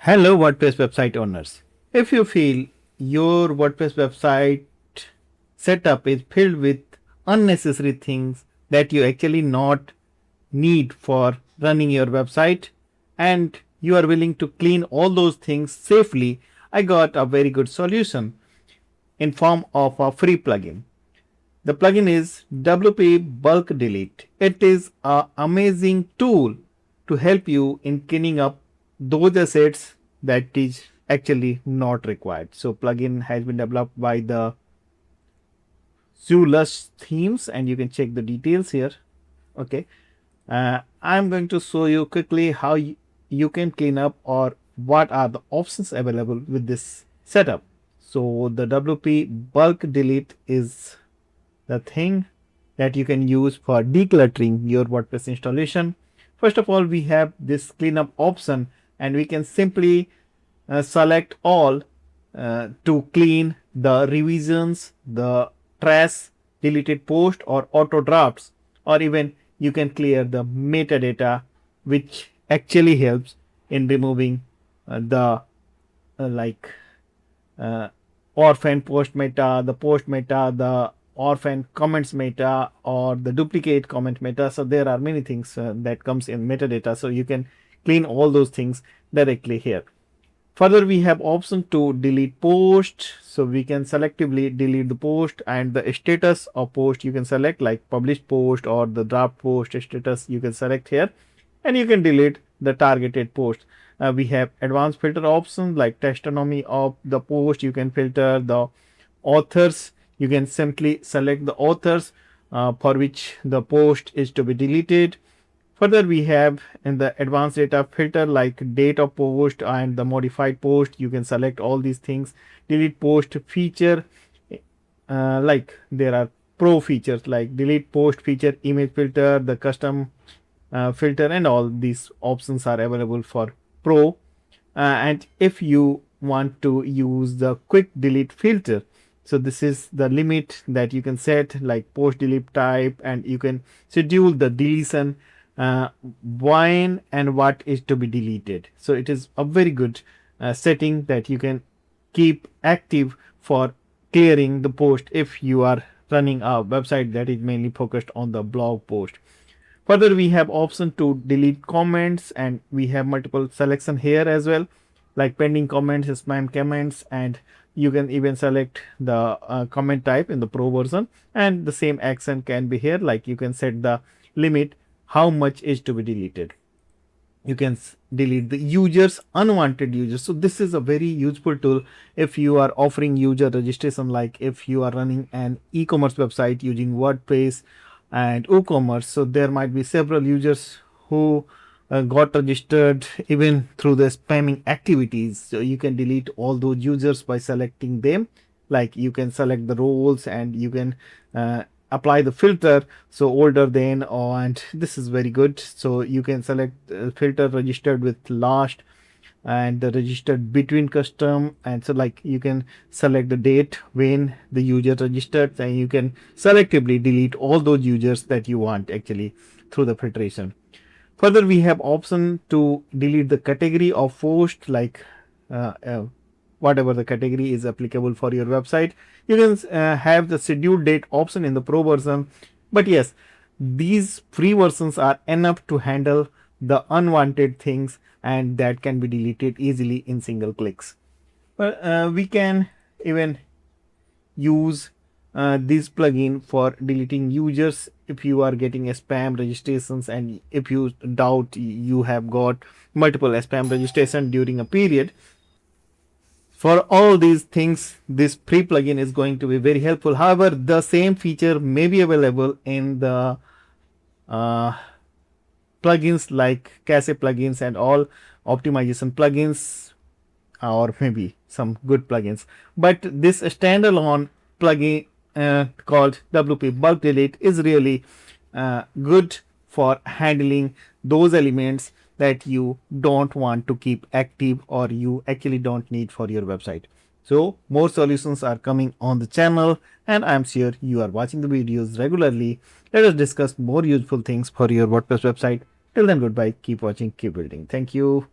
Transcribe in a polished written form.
Hello, WordPress website owners. If you feel your WordPress website setup is filled with unnecessary things that you actually not need for running your website and you are willing to clean all those things safely, I got a very good solution in form of a free plugin. The plugin is WP Bulk Delete. It is an amazing tool to help you in cleaning up those assets that is actually not required. So plugin has been developed by the Zulus themes and you can check the details here. Okay. I'm going to show you quickly how you can clean up or what are the options available with this setup. So the WP Bulk Delete is the thing that you can use for decluttering your WordPress installation. First of all, we have this cleanup option and we can simply select all to clean the revisions, the trash, deleted post or auto drafts, or even you can clear the metadata, which actually helps in removing the like orphan post meta, the post meta, the orphan comments meta, or the duplicate comment meta. So there are many things that comes in metadata. So you can clean all those things directly here. Further, we have option to delete post. So we can selectively delete the post and the status of post you can select, like published post or the draft post status you can select here, and you can delete the targeted post. We have advanced filter options like taxonomy of the post. You can filter the authors. You can simply select the authors for which the post is to be deleted. Further, we have in the advanced data filter like date of post and the modified post. You can select all these things. Delete post feature, like there are pro features like delete post feature, image filter, the custom filter, and all these options are available for pro. And if you want to use the quick delete filter, so this is the limit that you can set, like post delete type, and you can schedule the deletion, when and what is to be deleted. So it is a very good setting that you can keep active for clearing the post if you are running a website that is mainly focused on the blog post. Further, we have option to delete comments and we have multiple selection here as well, like pending comments, spam comments, and you can even select the comment type in the pro version, and the same action can be here, like you can set the limit how much is to be deleted. You can delete the users, unwanted users. So this is a very useful tool if you are offering user registration, like if you are running an e-commerce website using WordPress and WooCommerce. So there might be several users who got registered even through the spamming activities. So you can delete all those users by selecting them. Like you can select the roles and you can apply the filter, so older than, and this is very good. So you can select filter registered with last and the registered between custom, and so like you can select the date when the user registered, and you can selectively delete all those users that you want actually through the filtration. Further, we have option to delete the category of post, like whatever the category is applicable for your website. You can have the scheduled date option in the pro version, but yes, these free versions are enough to handle the unwanted things and that can be deleted easily in single clicks. But we can even use this plugin for deleting users if you are getting a spam registrations, and if you doubt you have got multiple spam registration during a period. For all these things, this free plugin is going to be very helpful. However, the same feature may be available in the plugins like cache plugins and all optimization plugins, or maybe some good plugins. But this standalone plugin called WP Bulk Delete is really good for handling those elements that you don't want to keep active or you actually don't need for your website. So more solutions are coming on the channel and I'm sure you are watching the videos regularly. Let us discuss more useful things for your WordPress website. Till then, goodbye. Keep watching, keep building. Thank you.